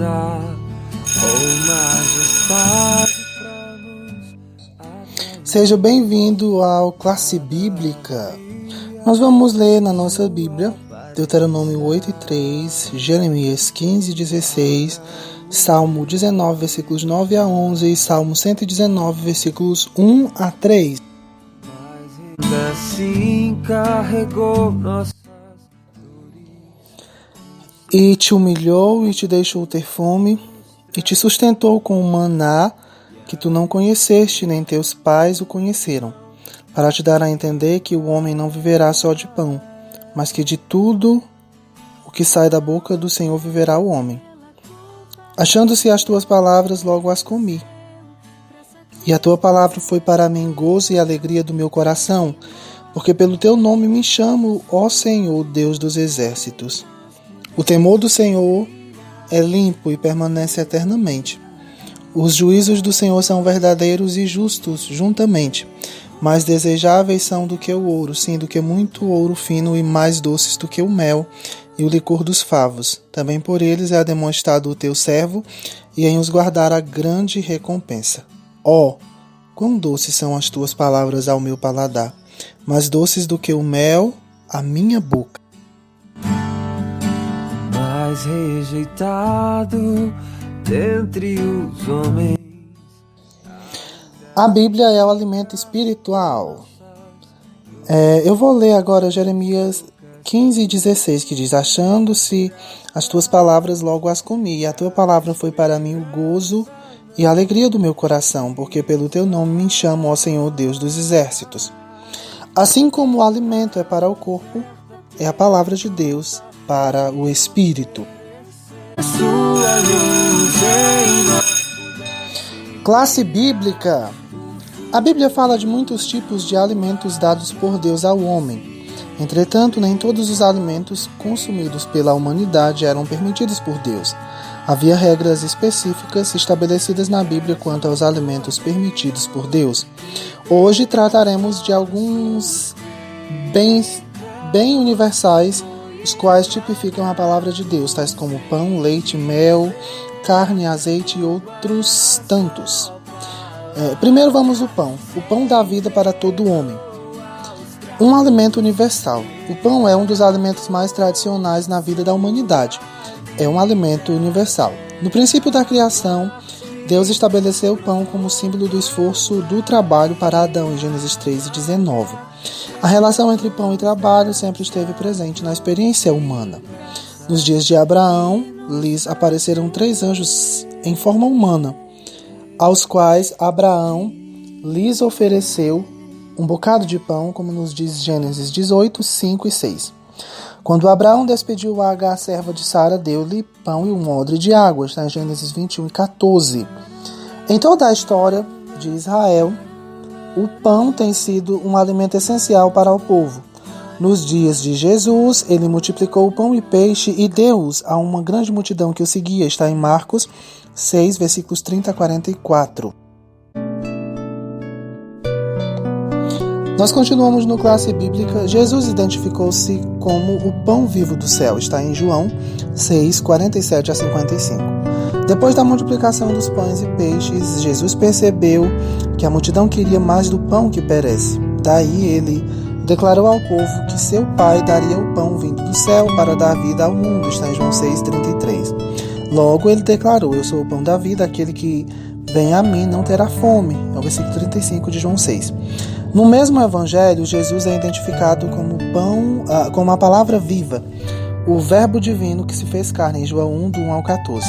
grandeza ou majestade pra nos adorar. Seja bem-vindo ao Classe Bíblica. Nós vamos ler na nossa Bíblia Deuteronômio 8:3, Jeremias 15:16, Salmo 19, versículos 9 a 11 e Salmo 119, versículos 1 a 3. Mas ainda assim carregou nossas E te humilhou e te deixou ter fome, e te sustentou com o maná que tu não conheceste, nem teus pais o conheceram, para te dar a entender que o homem não viverá só de pão, mas que de tudo o que sai da boca do Senhor viverá o homem. Achando-se as tuas palavras, logo as comi. E a tua palavra foi para mim gozo e alegria do meu coração, porque pelo teu nome me chamo, ó Senhor, Deus dos exércitos. O temor do Senhor é limpo e permanece eternamente. Os juízos do Senhor são verdadeiros e justos juntamente. Mais desejáveis são do que o ouro, sim, do que muito ouro fino, e mais doces do que o mel e o licor dos favos. Também por eles é demonstrado o teu servo, e em os guardar a grande recompensa. Ó, quão doces são as tuas palavras ao meu paladar, mais doces do que o mel à minha boca. mais rejeitado dentre os homens. A Bíblia é o alimento espiritual. Eu vou ler agora Jeremias 15:16, que diz: Achando-se as tuas palavras, logo as comi, e a tua palavra foi para mim o gozo e a alegria do meu coração, porque pelo teu nome me chamo, ó Senhor, Deus dos exércitos. Assim como o alimento é para o corpo, é a palavra de Deus para o espírito. Classe Bíblica. A Bíblia fala de muitos tipos de alimentos dados por Deus ao homem. Entretanto, nem todos os alimentos consumidos pela humanidade eram permitidos por Deus. Havia regras específicas estabelecidas na Bíblia quanto aos alimentos permitidos por Deus. Hoje trataremos de alguns bens bem universais, os quais tipificam a palavra de Deus, tais como pão, leite, mel, carne, azeite e outros tantos. Primeiro vamos ao pão. O pão dá vida para todo homem. Um alimento universal. O pão é um dos alimentos mais tradicionais na vida da humanidade. É um alimento universal. No princípio da criação, Deus estabeleceu o pão como símbolo do esforço do trabalho para Adão, em Gênesis 3:19. A relação entre pão e trabalho sempre esteve presente na experiência humana. Nos dias de Abraão, lhes apareceram 3 anjos em forma humana, aos quais Abraão lhes ofereceu um bocado de pão, como nos diz Gênesis 18, 5 e 6. Quando Abraão despediu Agar, a serva de Sara, deu-lhe pão e um odre de água, está em Gênesis 21 e 14. Em toda a história de Israel, o pão tem sido um alimento essencial para o povo. Nos dias de Jesus, ele multiplicou o pão e peixe e deu-os a uma grande multidão que o seguia. Está em Marcos 6, versículos 30 a 44. Nós continuamos no Classe Bíblica. Jesus identificou-se como o pão vivo do céu. Está em João 6, 47 a 55. Depois da multiplicação dos pães e peixes, Jesus percebeu que a multidão queria mais do pão que perece. Daí ele declarou ao povo que seu Pai daria o pão vindo do céu para dar vida ao mundo. Está em João 6,33. Logo ele declarou: Eu sou o pão da vida, aquele que vem a mim não terá fome. É o versículo 35 de João 6. No mesmo evangelho, Jesus é identificado como pão, como a palavra viva, o verbo divino que se fez carne, em João 1, do 1 ao 14.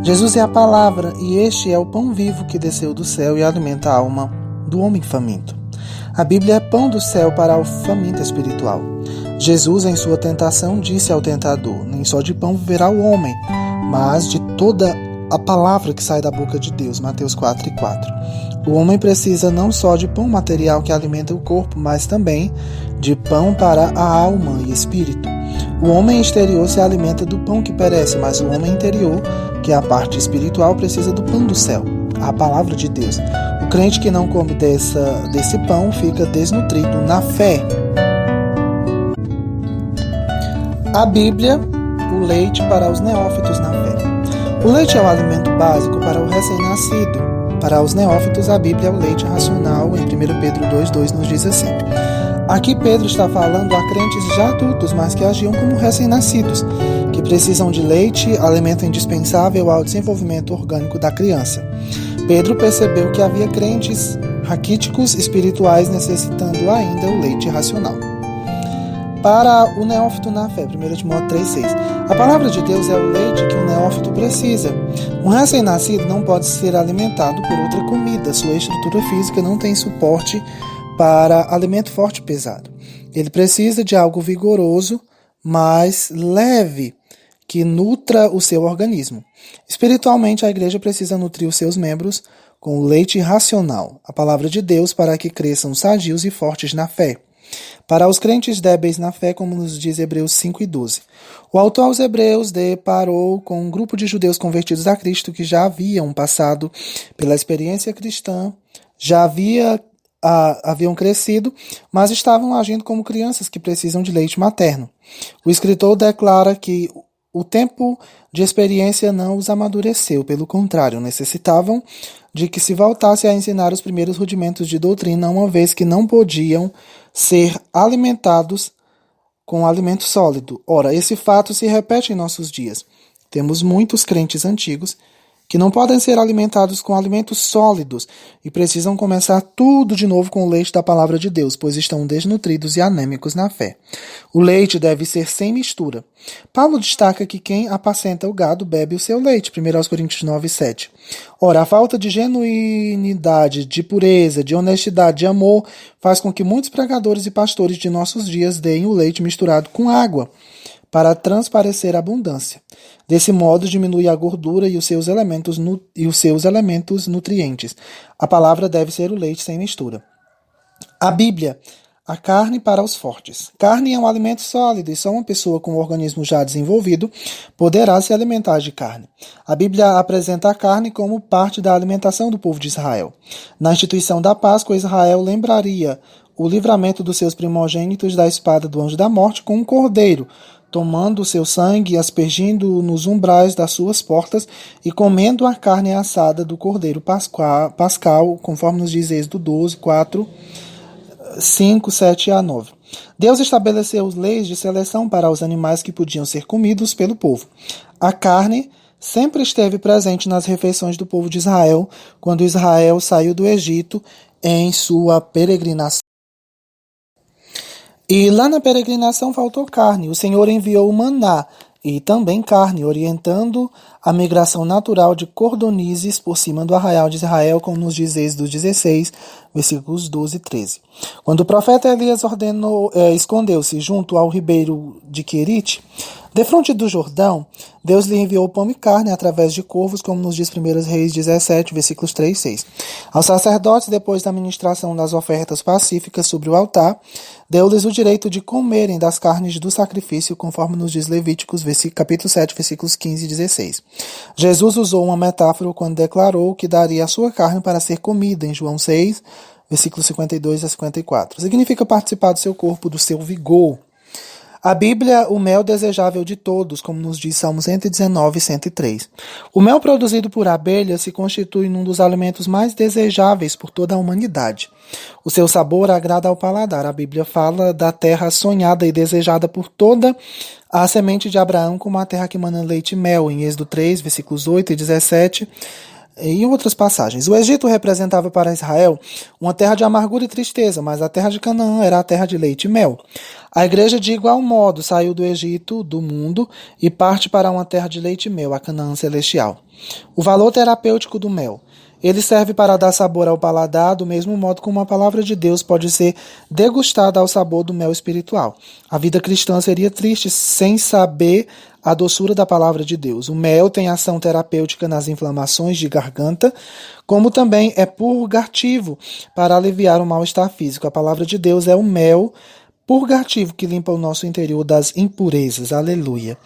Jesus é a palavra, e este é o pão vivo que desceu do céu e alimenta a alma do homem faminto. A Bíblia é pão do céu para o faminto espiritual. Jesus, em sua tentação, disse ao tentador: Nem só de pão viverá o homem, mas de toda a palavra que sai da boca de Deus. Mateus 4:4. O homem precisa não só de pão material que alimenta o corpo, mas também de pão para a alma e espírito. O homem exterior se alimenta do pão que perece, mas o homem interior, que é a parte espiritual, precisa do pão do céu, a palavra de Deus. O crente que não come desse pão fica desnutrido na fé. A Bíblia, o leite para os neófitos na fé. O leite é o alimento básico para o recém-nascido. Para os neófitos, a Bíblia é o leite racional. Em 1 Pedro 2,2 nos diz assim. Aqui Pedro está falando a crentes já adultos, mas que agiam como recém-nascidos, que precisam de leite, alimento indispensável ao desenvolvimento orgânico da criança. Pedro percebeu que havia crentes raquíticos espirituais necessitando ainda o leite racional. Para o neófito na fé, 1 Timóteo 3,6. A palavra de Deus é o leite que o neófito precisa. Um recém-nascido não pode ser alimentado por outra comida. Sua estrutura física não tem suporte para alimento forte e pesado. Ele precisa de algo vigoroso, mas leve, que nutra o seu organismo. Espiritualmente, a igreja precisa nutrir os seus membros com o leite racional, a palavra de Deus, para que cresçam sadios e fortes na fé. Para os crentes débeis na fé, como nos diz Hebreus 5:12. O autor aos Hebreus deparou com um grupo de judeus convertidos a Cristo que já haviam passado pela experiência cristã, haviam crescido, mas estavam agindo como crianças que precisam de leite materno. O escritor declara que o tempo de experiência não os amadureceu, pelo contrário, necessitavam de que se voltasse a ensinar os primeiros rudimentos de doutrina, uma vez que não podiam ser alimentados com alimento sólido. Ora, esse fato se repete em nossos dias. Temos muitos crentes antigos que não podem ser alimentados com alimentos sólidos e precisam começar tudo de novo com o leite da palavra de Deus, pois estão desnutridos e anêmicos na fé. O leite deve ser sem mistura. Paulo destaca que quem apacenta o gado bebe o seu leite, 1 Coríntios 9:7. Ora, a falta de genuinidade, de pureza, de honestidade, de amor, faz com que muitos pregadores e pastores de nossos dias deem o leite misturado com água, para transparecer a abundância. Desse modo, diminui a gordura e os seus elementos nutrientes. A palavra deve ser o leite sem mistura. A Bíblia, a carne para os fortes. Carne é um alimento sólido e só uma pessoa com o organismo já desenvolvido poderá se alimentar de carne. A Bíblia apresenta a carne como parte da alimentação do povo de Israel. Na instituição da Páscoa, Israel lembraria o livramento dos seus primogênitos da espada do anjo da morte com um cordeiro, tomando o seu sangue e aspergindo nos umbrais das suas portas e comendo a carne assada do cordeiro pascal, conforme nos diz Êxodo 12, 4, 5, 7 a 9. Deus estabeleceu leis de seleção para os animais que podiam ser comidos pelo povo. A carne sempre esteve presente nas refeições do povo de Israel, quando Israel saiu do Egito em sua peregrinação. E lá na peregrinação faltou carne. O Senhor enviou o maná e também carne, orientando a migração natural de cordonizes por cima do arraial de Israel, como nos diz Êxodo 16, versículos 12 e 13. Quando o profeta Elias escondeu-se junto ao ribeiro de Querite, defronte do Jordão, Deus lhe enviou pão e carne através de corvos, como nos diz 1 Reis 17, versículos 3 e 6. Aos sacerdotes, depois da ministração das ofertas pacíficas sobre o altar, deu-lhes o direito de comerem das carnes do sacrifício, conforme nos diz Levíticos, capítulo 7, versículos 15 e 16. Jesus usou uma metáfora quando declarou que daria a sua carne para ser comida, em João 6, versículos 52 a 54. Significa participar do seu corpo, do seu vigor. A Bíblia, o mel desejável de todos, como nos diz Salmos 119 e 103. O mel produzido por abelhas se constitui num dos alimentos mais desejáveis por toda a humanidade. O seu sabor agrada ao paladar. A Bíblia fala da terra sonhada e desejada por toda a semente de Abraão como a terra que mana leite e mel, em Êxodo 3, versículos 8 e 17, e em outras passagens. O Egito representava para Israel uma terra de amargura e tristeza, mas a terra de Canaã era a terra de leite e mel. A igreja, de igual modo, saiu do Egito, do mundo, e parte para uma terra de leite e mel, a Canaã celestial. O valor terapêutico do mel. Ele serve para dar sabor ao paladar, do mesmo modo como a palavra de Deus pode ser degustada ao sabor do mel espiritual. A vida cristã seria triste sem saber a doçura da palavra de Deus. O mel tem ação terapêutica nas inflamações de garganta, como também é purgativo para aliviar o mal-estar físico. A palavra de Deus é o mel purgativo que limpa o nosso interior das impurezas. Aleluia.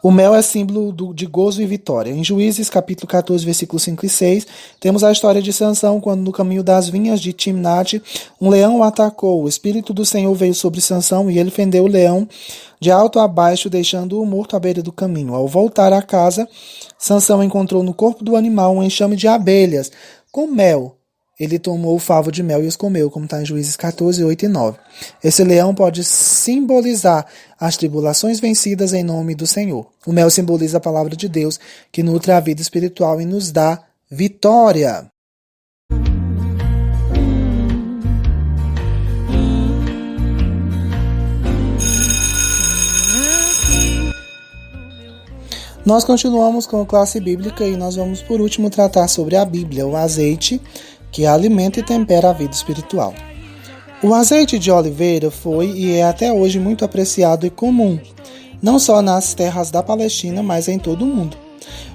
O mel é símbolo de gozo e vitória. Em Juízes, capítulo 14, versículos 5 e 6, temos a história de Sansão, quando no caminho das vinhas de Timnate, um leão o atacou. O Espírito do Senhor veio sobre Sansão e ele fendeu o leão de alto a baixo, deixando-o morto à beira do caminho. Ao voltar à casa, Sansão encontrou no corpo do animal um enxame de abelhas com mel. Ele tomou o favo de mel e os comeu, como está em Juízes 14, 8 e 9. Esse leão pode simbolizar as tribulações vencidas em nome do Senhor. O mel simboliza a palavra de Deus, que nutre a vida espiritual e nos dá vitória. Nós continuamos com a classe bíblica e nós vamos por último tratar sobre a Bíblia, o azeite, que alimenta e tempera a vida espiritual. O azeite de oliveira foi e é até hoje muito apreciado e comum, não só nas terras da Palestina, mas em todo o mundo.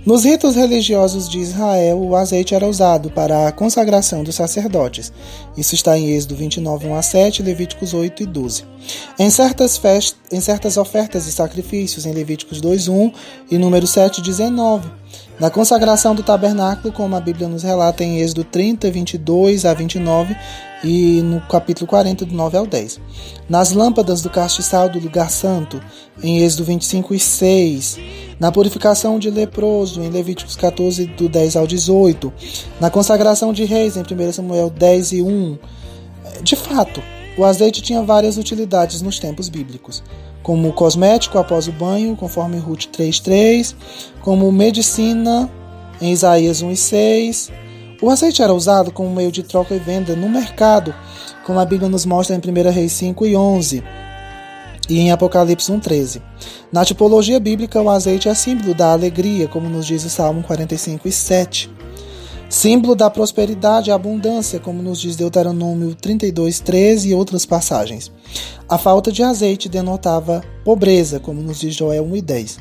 Nos ritos religiosos de Israel, o azeite era usado para a consagração dos sacerdotes. Isso está em Êxodo 29, 1 a 7, Levíticos 8 e 12. Em certas ofertas e sacrifícios, em Levíticos 2, 1 e Número 7, 19. Na consagração do tabernáculo, como a Bíblia nos relata em Êxodo 30, 22 a 29 e no capítulo 40, do 9 ao 10. Nas lâmpadas do castiçal do lugar santo, em Êxodo 25 e 6. Na purificação de leproso, em Levíticos 14, do 10 ao 18. Na consagração de reis, em 1 Samuel 10 e 1. De fato, o azeite tinha várias utilidades nos tempos bíblicos, como cosmético após o banho, conforme Ruth 3:3, como medicina, em Isaías 1:6. O azeite era usado como meio de troca e venda no mercado, como a Bíblia nos mostra em 1 Reis 5:11 e em Apocalipse 1:13. Na tipologia bíblica, o azeite é símbolo da alegria, como nos diz o Salmo 45:7. Símbolo da prosperidade e abundância, como nos diz Deuteronômio 32:13 e outras passagens. A falta de azeite denotava pobreza, como nos diz Joel 1:10.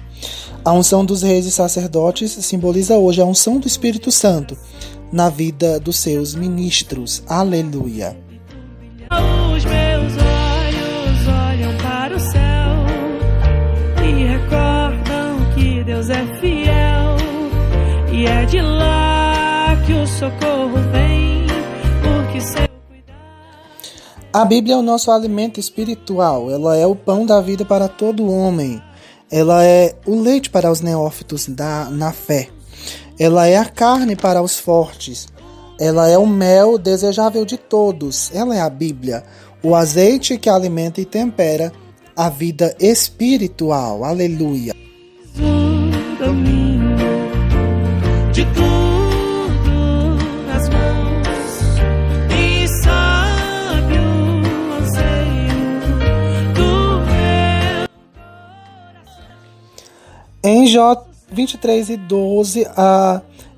A unção dos reis e sacerdotes simboliza hoje a unção do Espírito Santo na vida dos seus ministros. Aleluia! Os meus olhos olham para o céu e recordam que Deus é fiel, e é de lá que o socorro vem, porque seu cuidado. A Bíblia é o nosso alimento espiritual, ela é o pão da vida para todo homem, ela é o leite para os neófitos na fé, ela é a carne para os fortes, ela é o mel desejável de todos, ela é a Bíblia, o azeite que alimenta e tempera a vida espiritual. Aleluia! O domínio de tudo nas mãos, e sabe o anseio do meu coração. Em Jó 23:12,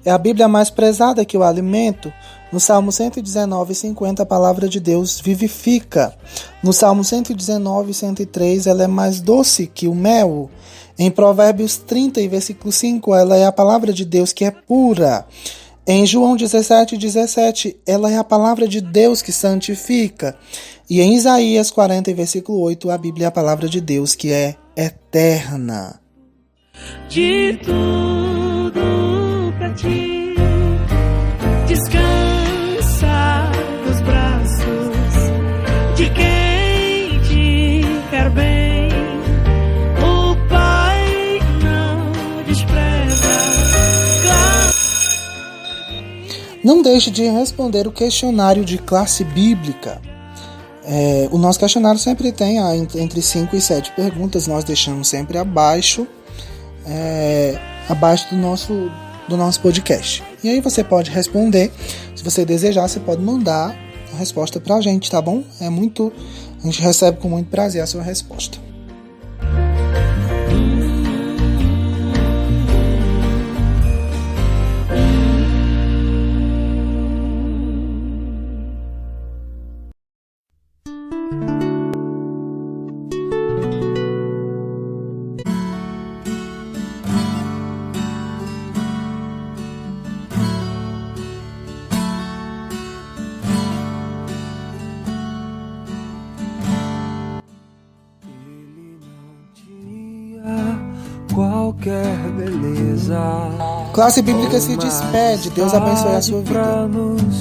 é a Bíblia mais prezada que o alimento. No Salmo 119:50, a palavra de Deus vivifica. No Salmo 119:103, ela é mais doce que o mel. Em Provérbios 30, versículo 5, ela é a palavra de Deus que é pura. Em João 17:17, ela é a palavra de Deus que santifica. E em Isaías 40, versículo 8, a Bíblia é a palavra de Deus que é eterna. De tudo pra ti, descansa nos braços de quem te quer bem. O Pai não despreza. Não deixe de responder o questionário de classe bíblica. O nosso questionário sempre tem entre 5 e 7 perguntas, nós deixamos sempre abaixo do nosso podcast. E aí você pode responder, se você desejar, você pode mandar a resposta pra gente, tá bom? A gente recebe com muito prazer a sua resposta. qualquer beleza. Classe Bíblica se despede. Deus abençoe a sua vida. Pra nos